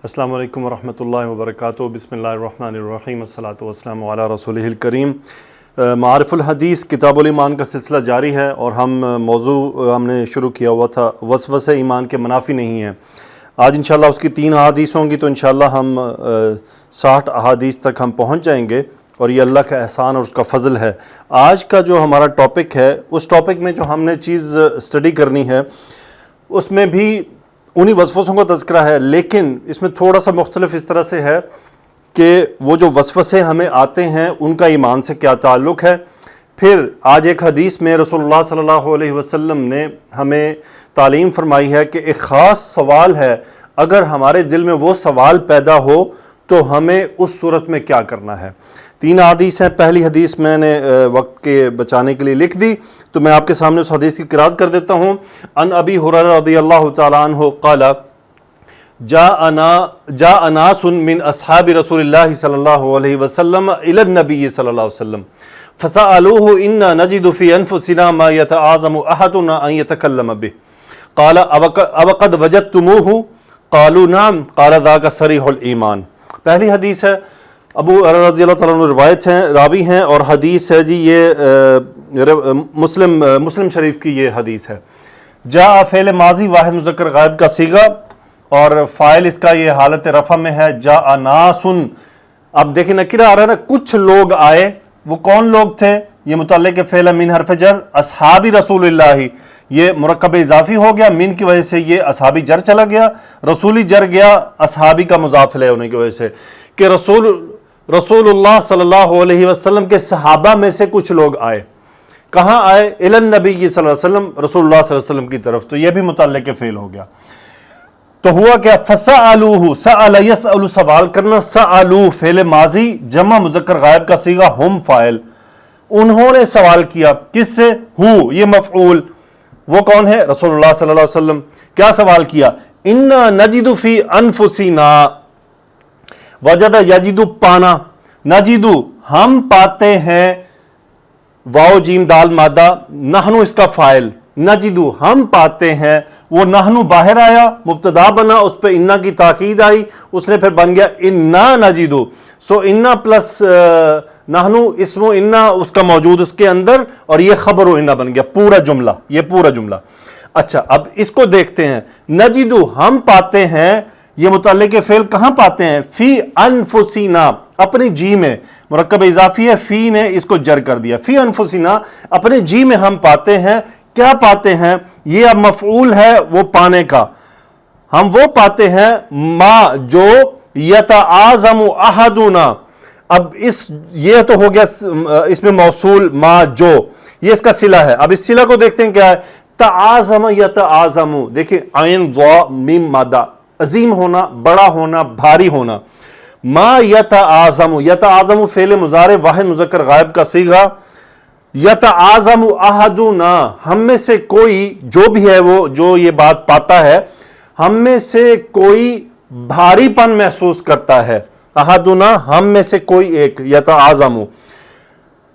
السلام علیکم ورحمۃ اللہ وبرکاتہ۔ بسم اللہ الرحمن الرحیم، الصلاۃ والسلام علی رسولہ الکریم۔ معارف الحدیث کتاب الایمان کا سلسلہ جاری ہے، اور موضوع ہم نے شروع کیا ہوا تھا وسوسے ایمان کے منافی نہیں ہیں۔ آج انشاءاللہ اس کی 3 احادیث ہوں گی، تو انشاءاللہ ہم 60 احادیث تک ہم پہنچ جائیں گے، اور یہ اللہ کا احسان اور اس کا فضل ہے۔ آج کا جو ہمارا ٹاپک ہے، اس ٹاپک میں جو ہم نے چیز اسٹڈی کرنی ہے، اس میں بھی انہی وسوسوں کا تذکرہ ہے، لیکن اس میں تھوڑا سا مختلف اس طرح سے ہے کہ وہ جو وسوسے ہمیں آتے ہیں ان کا ایمان سے کیا تعلق ہے۔ پھر آج ایک حدیث میں رسول اللہ صلی اللہ علیہ وسلم نے ہمیں تعلیم فرمائی ہے کہ ایک خاص سوال ہے، اگر ہمارے دل میں وہ سوال پیدا ہو تو ہمیں اس صورت میں کیا کرنا ہے۔ 3 حدیث ہیں۔ پہلی حدیث میں نے وقت کے بچانے کے لیے لکھ دی، تو میں آپ کے سامنے اس حدیث کی قرات کر دیتا ہوں۔ ان ابی ہریرہ رضی اللہ تعالی عنہ قال جاء ناس من اصحاب رسول اللہ صلی اللہ علیہ وسلم الى النبی صلی اللہ علیہ وسلم فسألوه انا نجد في انفسنا ما يتعاظم احدنا ان يتكلم به قال اب قد وجدتموه قالوا نعم قال ذاك صریح الایمان۔ پہلی حدیث ہے، ابو ہریرہ رضی اللہ تعالیٰ عنہ روایت ہیں، راوی ہیں، اور حدیث ہے جی یہ مسلم شریف کی یہ حدیث ہے۔ جاء فعل ماضی واحد مذکر غائب کا صیغہ، اور فاعل اس کا یہ حالت رفع میں ہے، جاء ناس۔ اب دیکھیں نکرہ آ رہا ہے نا، کچھ لوگ آئے، وہ کون لوگ تھے؟ یہ متعلق فعل من حرف جر، اصحابی رسول اللہ، یہ مرکب اضافی ہو گیا، من کی وجہ سے یہ اصحابی جر چلا گیا، رسولی جر گیا اصحابی کا مضاف الیہ ہونے کی وجہ سے، کہ رسول اللہ صلی اللہ علیہ وسلم کے صحابہ میں سے کچھ لوگ آئے۔ کہاں آئے؟ الی النبی صلی اللہ علیہ وسلم، رسول اللہ صلی اللہ علیہ وسلم کی طرف، تو یہ بھی متعلق فعل ہو گیا۔ تو ہوا کیا؟ فسألوہ، سأل یسأل سوال کرنا، سألوہ فعل ماضی جمع مذکر غائب کا صیغہ، ہم فاعل، انہوں نے سوال کیا، کس سے؟ ہو یہ مفعول، وہ کون ہے؟ رسول اللہ صلی اللہ علیہ وسلم۔ کیا سوال کیا؟ انا نجد فی انفسنا، وجد یجد پانا، نجد ہم پاتے ہیں، واو جیم دال مادہ، نحنو اس کا فاعل، نجد ہم پاتے ہیں، وہ نحنو باہر آیا، مبتدا بنا، اس پہ انا کی تاکید آئی، اس نے پھر بن گیا انا نجد۔ سو انا پلس نحنو اسم و انا اس کا موجود اس کے اندر، اور یہ خبر و انا بن گیا، پورا جملہ، یہ پورا جملہ۔ اچھا اب اس کو دیکھتے ہیں، نجد ہم پاتے ہیں، یہ متعلق فعل کہاں پاتے ہیں؟ فی انفسنا، اپنی جی میں، مرکب اضافی ہے، فی نے اس کو جر کر دیا، فی انفسنا، اپنے جی میں ہم پاتے ہیں۔ کیا پاتے ہیں؟ یہ اب مفعول ہے وہ پانے کا، ہم وہ پاتے ہیں ما جو یتعاظم احدنا۔ اب یہ تو ہو گیا اس میں موصول ما جو، یہ اس کا صلہ ہے۔ اب اس صلہ کو دیکھتے ہیں کیا ہے؟ تعاظم یتعاظم، دیکھیں عین ضا میم مادہ، عظیم ہونا، بڑا ہونا، بھاری ہونا۔ ما یتعاظم، یتعاظم فعل مضارع واحد مذکر غائب کا صیغہ، یتعاظم احدنا، ہم میں سے کوئی جو بھی ہے، وہ جو یہ بات پاتا ہے، ہم میں سے کوئی بھاری پن محسوس کرتا ہے، احدنا ہم میں سے کوئی ایک، یتعاظم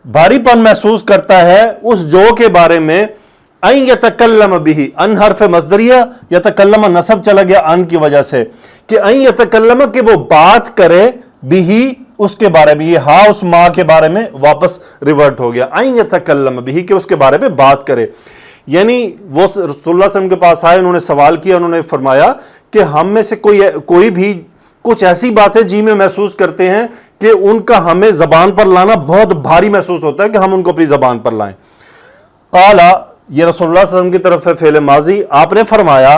بھاری پن محسوس کرتا ہے اس جو کے بارے میں، ان یتکلم به، ان حرف مصدریہ، یتکلم نصب چلا گیا ان کی وجہ سے، کہ ان یتکلم، کہ وہ بات کرے، به اس کے بارے میں، یہ ہاں اس ماں کے بارے میں واپس ریورٹ ہو گیا، ان یتکلم به، کہ اس کے بارے میں بات کرے۔ یعنی وہ رسول اللہ صلی اللہ علیہ وسلم کے پاس آئے، انہوں نے سوال کیا، انہوں نے فرمایا کہ ہم میں سے کوئی بھی کچھ ایسی باتیں جی میں محسوس کرتے ہیں کہ ان کا ہمیں زبان پر لانا بہت بھاری محسوس ہوتا ہے کہ ہم ان کو اپنی زبان پر لائیں۔ قال، یہ رسول اللہ صلی اللہ علیہ وسلم کی طرف ہے فعل ماضی، آپ نے فرمایا،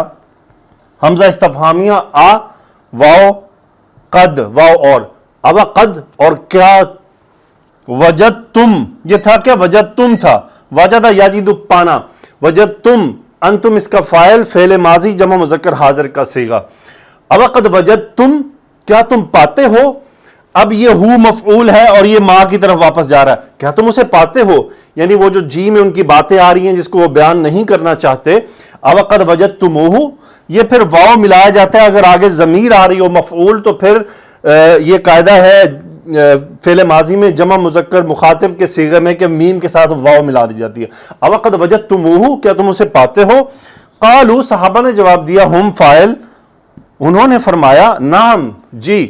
حمزہ استفہامیہ آ، واو قد، واو اور اب قد، اور کیا؟ وجدتم، یہ تھا کیا؟ وجدتم تھا، وجد یجد پانا، وجدتم، انتم اس کا فاعل، فعل ماضی جمع مذکر حاضر کا صیغہ۔ اب قد وجدتم، کیا تم پاتے ہو؟ اب یہ ہو مفعول ہے اور یہ ماں کی طرف واپس جا رہا ہے، کیا تم اسے پاتے ہو؟ یعنی وہ جو جی میں ان کی باتیں آ رہی ہیں جس کو وہ بیان نہیں کرنا چاہتے، اب قد وجدتموہ، یہ پھر واو ملایا جاتا ہے، اگر آگے ضمیر آ رہی ہو مفعول تو پھر یہ قاعدہ ہے فعل ماضی میں جمع مذکر مخاطب کے صیغے میں کہ میم کے ساتھ واو ملا دی جاتی ہے۔ اب قد وجدتموہ، کیا تم اسے پاتے ہو؟ قالوا، صحابہ نے جواب دیا، ہم فاعل، انہوں نے فرمایا نعم جی،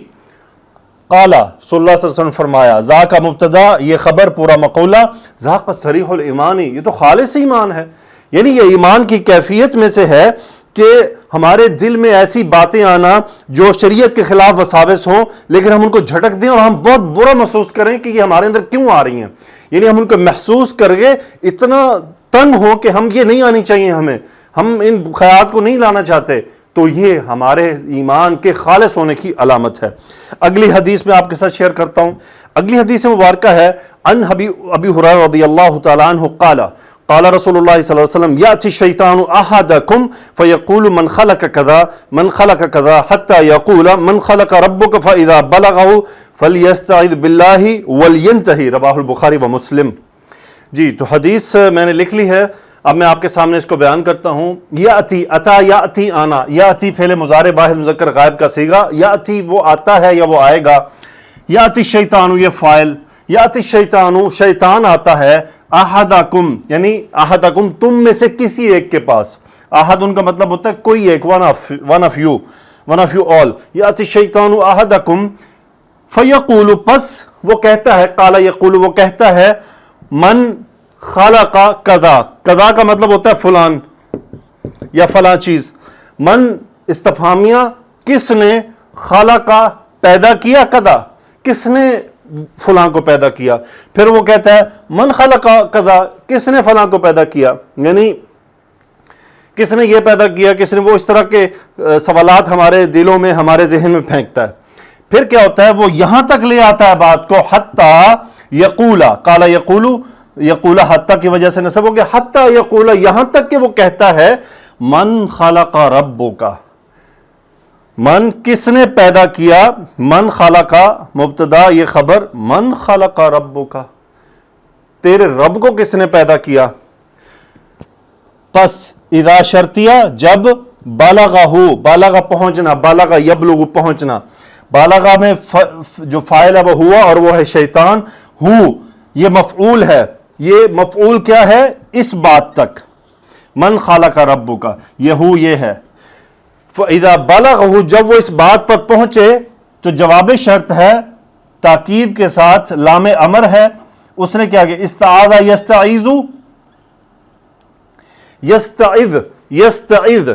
قال صلی اللہ علیہ وسلم فرمایا ذاک مبتدا یہ خبر پورا مقولہ، ذاک صریح الایمان یہ تو خالص ایمان ہے، یعنی یہ ایمان کی کیفیت میں سے ہے کہ ہمارے دل میں ایسی باتیں آنا جو شریعت کے خلاف وساوس ہوں، لیکن ہم ان کو جھٹک دیں اور ہم بہت برا محسوس کریں کہ یہ ہمارے اندر کیوں آ رہی ہیں، یعنی ہم ان کو محسوس کر کے اتنا تنگ ہو کہ ہم یہ نہیں آنی چاہیے، ہم ان خیالات کو نہیں لانا چاہتے، تو یہ ہمارے ایمان کے خالص ہونے کی علامت ہے۔ اگلی حدیث میں آپ کے ساتھ شیئر کرتا ہوں۔ اگلی حدیث مبارکہ ہے ان ابی ہریرہ رضی اللہ تعالیٰ عنہ قال قال رسول اللہ صلی اللہ علیہ وسلم یأتی الشیطان احدکم فیقول من خلق کذا من خلق کذا حتی یقول من خلق ربک فاذا بلغہ فلیستعذ باللہ ولینتہی، رواہ البخاری و مسلم۔ جی تو حدیث میں نے لکھ لی ہے، اب میں آپ کے سامنے اس کو بیان کرتا ہوں۔ یاتی اتا یاتی آنا، یاتی فعل مضارع واحد مذکر غائب کا صیغہ، یاتی وہ آتا ہے یا وہ آئے گا، یاتی الشیطان یہ فاعل، یاتی الشیطان شیطان آتا ہے، احدکم یعنی احدکم تم میں سے کسی ایک کے پاس، احد ان کا مطلب ہوتا ہے کوئی ایک، ون آف یو آل، یاتی الشیطان احدکم فیقول پس وہ کہتا ہے، قال یقول وہ کہتا ہے، من خلق کذا، کذا کا مطلب ہوتا ہے فلان یا فلاں چیز، من استفہامیہ کس نے، خلق پیدا کیا، کذا کس نے فلاں کو پیدا کیا، پھر وہ کہتا ہے من خلق کذا کس نے فلاں کو پیدا کیا، یعنی کس نے یہ پیدا کیا، کس نے، وہ اس طرح کے سوالات ہمارے دلوں میں ہمارے ذہن میں پھینکتا ہے۔ پھر کیا ہوتا ہے، وہ یہاں تک لے آتا ہے بات کو، حتی یقولا، قال یقولو، یقولا حتی کی وجہ سے نصب ہو گیا، حتی یقولا یہاں تک کہ وہ کہتا ہے من خلق ربک، من کس نے پیدا کیا، من خلق مبتدا یہ خبر، من خلق ربک تیرے رب کو کس نے پیدا کیا، پس اذا شرطیہ جب بالغہ بالغ پہنچنا، بالغ یبلغ پہنچنا، بالغ میں جو فاعل ہے وہ ہوا اور وہ ہے شیطان، ہو یہ مفعول ہے، یہ مفعول کیا ہے اس بات تک، من خلق ربک یہ ہو یہ ہے، فَإِذَا بَلَغَهُ جب وہ اس بات پر پہنچے تو جواب شرط ہے تاکید کے ساتھ، لام امر ہے، اس نے کیا کیا، استعاذ یستعیذ، یستعذ یستعذ،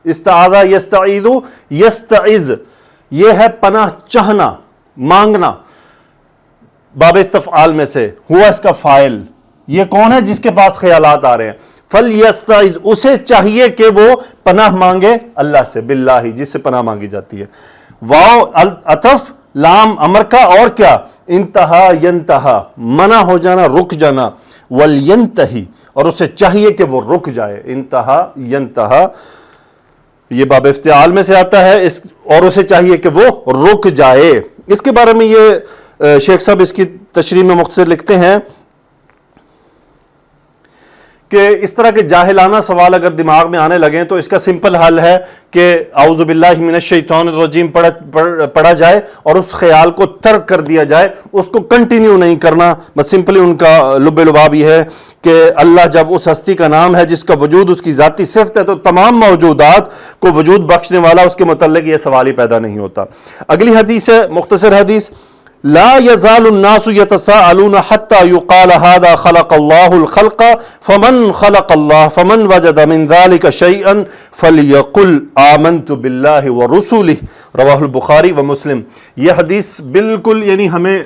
استعاذ یستعیذ یستعذ یہ ہے پناہ چاہنا، مانگنا، باب استفعال میں سے، ہوا اس کا فاعل، یہ کون ہے جس کے پاس خیالات آ رہے ہیں، فَلْيَسْتَعِذْ اسے چاہیے کہ وہ پناہ مانگے اللہ سے، باللہ جس سے پناہ مانگی جاتی ہے، واو عطف لام امر کا، اور کیا، انتہا ینتہا منع ہو جانا، رک جانا، وَلْيَنْتَہِ اور اسے چاہیے کہ وہ رک جائے، انتہا ینتہا یہ باب افتعال میں سے آتا ہے، اور اسے چاہیے کہ وہ رک جائے۔ اس کے بارے میں یہ شیخ صاحب اس کی تشریح میں مختصر لکھتے ہیں کہ اس طرح کے جاہلانہ سوال اگر دماغ میں آنے لگیں تو اس کا سمپل حل ہے کہ اعوذ باللہ من الشیطان الرجیم پڑھا جائے اور اس خیال کو ترک کر دیا جائے، اس کو کنٹینیو نہیں کرنا، بس سمپلی ان کا لب لباب یہ ہے کہ اللہ جب اس ہستی کا نام ہے جس کا وجود اس کی ذاتی صفت ہے تو تمام موجودات کو وجود بخشنے والا، اس کے متعلق یہ سوال ہی پیدا نہیں ہوتا۔ اگلی حدیث ہے مختصر حدیث، لا يزال الناس يتساءلون حتى يقال هذا خلق الله الخلق فمن خلق الله فمن وجد من ذلك شيئا فليقل آمنت بالله ورسله، رواہ البخاری و مسلم۔ یہ حدیث بالکل یعنی ہمیں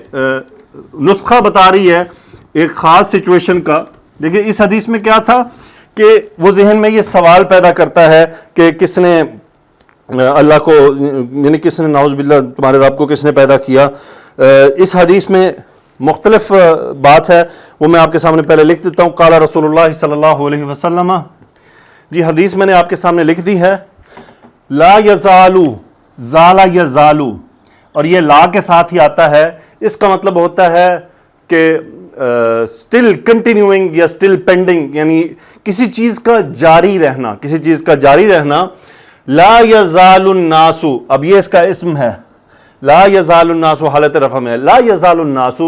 نسخہ بتا رہی ہے ایک خاص سچویشن کا۔ دیکھیں اس حدیث میں کیا تھا کہ وہ ذہن میں یہ سوال پیدا کرتا ہے کہ کس نے اللہ کو، یعنی کس نے، نعوذ باللہ تمہارے رب کو کس نے پیدا کیا۔ اس حدیث میں مختلف بات ہے، وہ میں آپ کے سامنے پہلے لکھ دیتا ہوں۔ قال رسول اللہ صلی اللہ علیہ وسلم، جی حدیث میں نے آپ کے سامنے لکھ دی ہے، لا یزالو، زالا یزالو، اور یہ لا کے ساتھ ہی آتا ہے، اس کا مطلب ہوتا ہے کہ still continuing یا still pending، یعنی کسی چیز کا جاری رہنا، کسی چیز کا جاری رہنا۔ لا یزال الناس، اب یہ اس کا اسم ہے، لا یزال الناس حالت رفع میں ہے، لا یزال الناس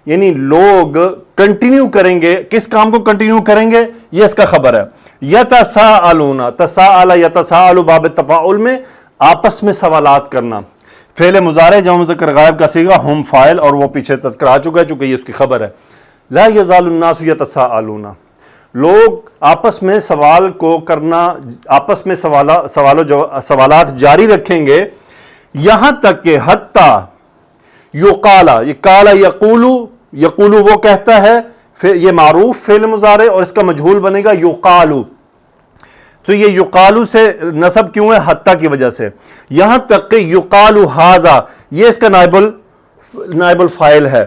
یعنی لوگ کنٹینیو کریں گے، کس کام کو کنٹینیو کریں گے، یہ اس کا خبر ہے۔ یتساءلون، تساءل یتساءل باب التفاعل میں آپس میں سوالات کرنا. فعل مضارع جمع مذکر غائب کا صیغہ ہم فاعل اور وہ پیچھے تذکرہ آ چکا ہے چونکہ یہ اس کی خبر ہے. لا یزال الناس یتساءلون، لوگ آپس میں سوال کو کرنا، آپس میں سوالات جاری رکھیں گے یہاں تک کہ حتیٰ یقالا، یہ کالا یقولو وہ کہتا ہے، یہ معروف فعل مضارع اور اس کا مجہول بنے گا یقالو. تو یہ یقالو سے نصب کیوں ہے؟ حتیٰ کی وجہ سے. یہاں تک کہ یقالو ھذا، یہ اس کا نائب الفاعل ہے.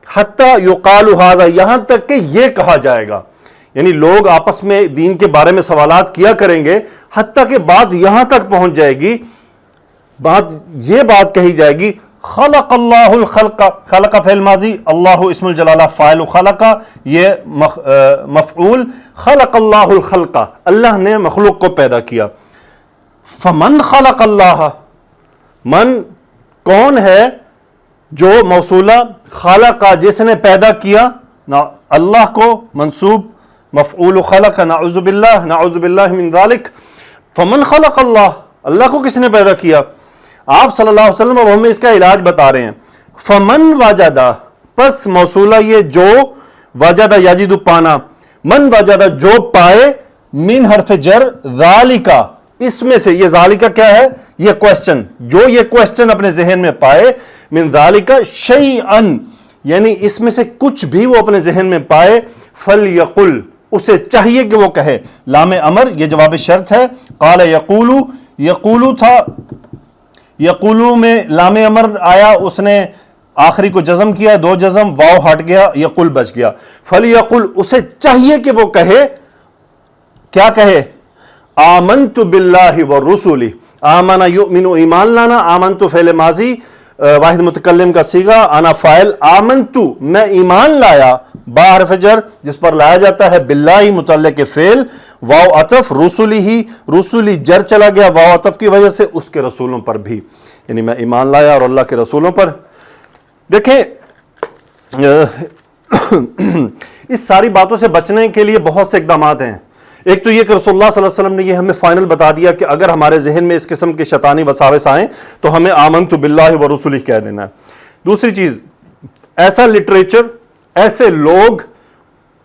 حتیٰ یقالو ھذا، یہاں تک کہ یہ کہا جائے گا. یعنی لوگ آپس میں دین کے بارے میں سوالات کیا کریں گے حتیٰ کہ بات یہاں تک پہنچ جائے گی، یہ بات کہی جائے گی خلق اللہ الخلق. خلق فعل ماضی، اللہ اسم الجلالہ فاعل، خلق یہ مفعول. خلق اللہ الخلق، اللہ نے مخلوق کو پیدا کیا. فمن خلق اللہ، من کون ہے جو موصولہ، خلق جس نے پیدا کیا، اللہ کو منصوب مفعول خلق، نعوذ باللہ من ذالک. فمن خلق اللہ، اللہ کو کس نے پیدا کیا؟ آپ صلی اللہ علیہ وسلم اب ہمیں اس کا علاج بتا رہے ہیں. فمن وجدہ، پس موصولہ یہ جو، وجدہ یجد پانا، من وجدہ جو پائے، من حرف جر ذالکا، اس میں سے، یہ ذالکا کیا ہے؟ یہ کوشچن، جو یہ کوشچن اپنے ذہن میں پائے، من ذالکا شیئن، یعنی اس میں سے کچھ بھی وہ اپنے ذہن میں پائے، فلیقل، اسے چاہیے کہ وہ کہے. لام امر یہ جواب شرط ہے. قال یقولو، یقولو تھا، یقولو میں لام امر آیا، اس نے آخری کو جزم کیا، دو جزم، واو ہٹ گیا، یقول بچ گیا. فلیقل، اسے چاہیے کہ وہ کہے، کیا کہے؟ آمنت باللہ والرسل. آمنا یؤمن ایمان لانا، آمنت فعل ماضی واحد متکلم کا صیغہ، انا فاعل. آمنت میں ایمان لایا، با حرف جر جس پر لایا جاتا ہے باللہ متعلق فعل، واو عطف، رسولی جر چلا گیا واو عطف کی وجہ سے، اس کے رسولوں پر بھی، یعنی میں ایمان لایا اور اللہ کے رسولوں پر. دیکھیں اس ساری باتوں سے بچنے کے لیے بہت سے اقدامات ہیں. ایک تو یہ کہ رسول اللہ صلی اللہ علیہ وسلم نے یہ ہمیں فائنل بتا دیا کہ اگر ہمارے ذہن میں اس قسم کے شیطانی وساوس آئیں تو ہمیں آمنت باللہ ورسلہ کہہ دینا ہے. دوسری چیز، ایسا لٹریچر، ایسے لوگ،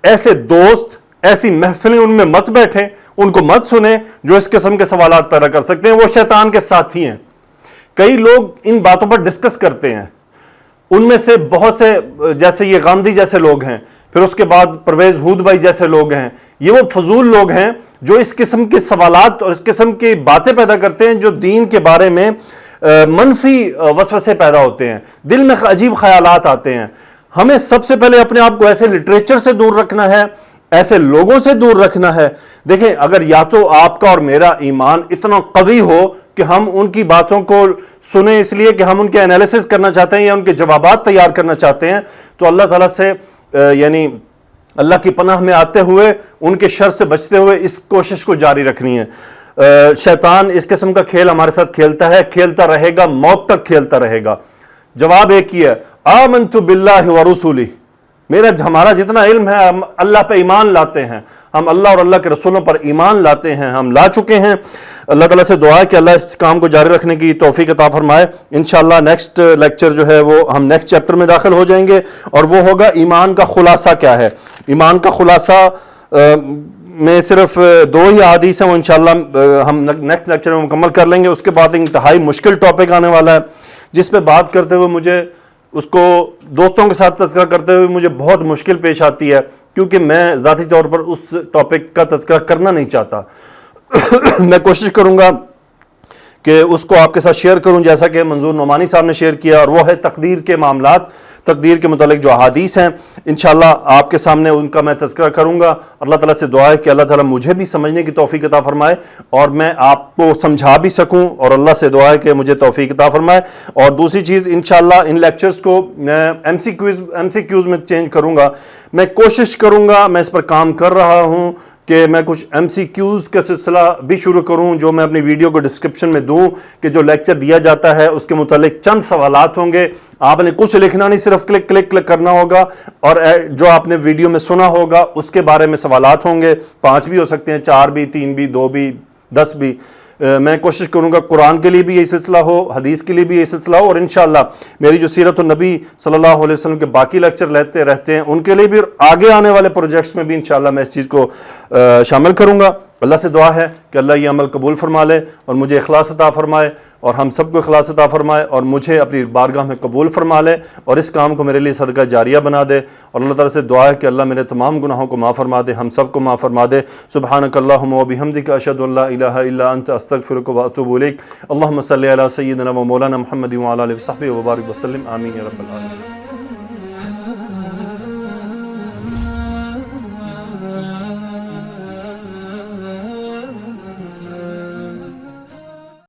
ایسے دوست، ایسی محفلیں ان میں مت بیٹھیں، ان کو مت سنیں جو اس قسم کے سوالات پیدا کر سکتے ہیں. وہ شیطان کے ساتھی ہیں. کئی لوگ ان باتوں پر ڈسکس کرتے ہیں، ان میں سے بہت سے جیسے یہ غامدی جیسے لوگ ہیں، پھر اس کے بعد پرویز ہود بھائی جیسے لوگ ہیں، یہ وہ فضول لوگ ہیں جو اس قسم کے سوالات اور اس قسم کی باتیں پیدا کرتے ہیں جو دین کے بارے میں منفی وسوسے پیدا ہوتے ہیں، دل میں عجیب خیالات آتے ہیں. ہمیں سب سے پہلے اپنے آپ کو ایسے لٹریچر سے دور رکھنا ہے، ایسے لوگوں سے دور رکھنا ہے. دیکھیں اگر یا تو آپ کا اور میرا ایمان اتنا قوی ہو کہ ہم ان کی باتوں کو سنیں اس لیے کہ ہم ان کے انالیسس کرنا چاہتے ہیں یا ان کے جوابات تیار کرنا چاہتے ہیں، تو اللہ تعالیٰ سے یعنی اللہ کی پناہ میں آتے ہوئے، ان کے شر سے بچتے ہوئے اس کوشش کو جاری رکھنی ہے. شیطان اس قسم کا کھیل ہمارے ساتھ کھیلتا ہے، کھیلتا رہے گا، موت تک کھیلتا رہے گا. جواب ایک ہی ہے، آمنت باللہ ورسلہ. ہمارا جتنا علم ہے ہم اللہ پہ ایمان لاتے ہیں، ہم اللہ اور اللہ کے رسولوں پر ایمان لاتے ہیں، ہم لا چکے ہیں. اللہ تعالیٰ سے دعا ہے کہ اللہ اس کام کو جاری رکھنے کی توفیق عطا فرمائے. انشاءاللہ نیکسٹ لیکچر جو ہے وہ ہم نیکسٹ چیپٹر میں داخل ہو جائیں گے، اور وہ ہوگا ایمان کا خلاصہ کیا ہے. ایمان کا خلاصہ میں صرف دو ہی احادیث ہیں، وہ انشاءاللہ ہم نیکسٹ لیکچر میں مکمل کر لیں گے. اس کے بعد انتہائی مشکل ٹاپک آنے والا ہے جس پہ بات کرتے ہوئے مجھے اس کو دوستوں کے ساتھ تذکرہ کرتے ہوئے مجھے بہت مشکل پیش آتی ہے، کیونکہ میں ذاتی طور پر اس ٹاپک کا تذکرہ کرنا نہیں چاہتا. میں کوشش کروں گا کہ اس کو آپ کے ساتھ شیئر کروں جیسا کہ منظور نعمانی صاحب نے شیئر کیا، اور وہ ہے تقدیر کے معاملات، تقدیر کے متعلق جو احادیث ہیں. انشاءاللہ آپ کے سامنے ان کا میں تذکرہ کروں گا. اللہ تعالیٰ سے دعا ہے کہ اللہ تعالیٰ مجھے بھی سمجھنے کی توفیق عطا فرمائے اور میں آپ کو سمجھا بھی سکوں، اور اللہ سے دعا ہے کہ مجھے توفیق عطا فرمائے. اور دوسری چیز، انشاءاللہ ان لیکچرز کو میں ایم سی کیوز میں چینج کروں گا. میں کوشش کروں گا، میں اس پر کام کر رہا ہوں کہ میں کچھ ایم سی کیوز کا سلسلہ بھی شروع کروں جو میں اپنی ویڈیو کو ڈسکرپشن میں دوں، کہ جو لیکچر دیا جاتا ہے اس کے متعلق چند سوالات ہوں گے. آپ نے کچھ لکھنا نہیں، صرف کلک کرنا ہوگا، اور جو آپ نے ویڈیو میں سنا ہوگا اس کے بارے میں سوالات ہوں گے. 5 بھی ہو سکتے ہیں، 4 بھی، 3 بھی، 2 بھی، 10 بھی. میں کوشش کروں گا قرآن کے لیے بھی یہ سلسلہ ہو، حدیث کے لیے بھی یہ سلسلہ ہو، اور انشاءاللہ میری جو سیرت النبی صلی اللہ علیہ وسلم کے باقی لیکچر لیتے رہتے ہیں ان کے لیے بھی، آگے آنے والے پروجیکٹس میں بھی انشاءاللہ میں اس چیز کو شامل کروں گا۔ اللہ سے دعا ہے کہ اللہ یہ عمل قبول فرما لے اور مجھے اخلاص عطا فرمائے، اور ہم سب کو اخلاص عطا فرمائے، اور مجھے اپنی بارگاہ میں قبول فرما لے، اور اس کام کو میرے لیے صدقہ جاریہ بنا دے، اور اللہ تعالیٰ سے دعا ہے کہ اللہ میرے تمام گناہوں کو معاف فرما دے، ہم سب کو معاف فرما دے۔ سبحانک اللہم و بحمدک، اشہد ان لا الہ الا انت، استغفرک و اتوب الیک۔ اللہم صلی علی سیدنا و مولانا محمد و علی آلہ وصحبہ وبارک وسلم، آمین یا رب العالمین۔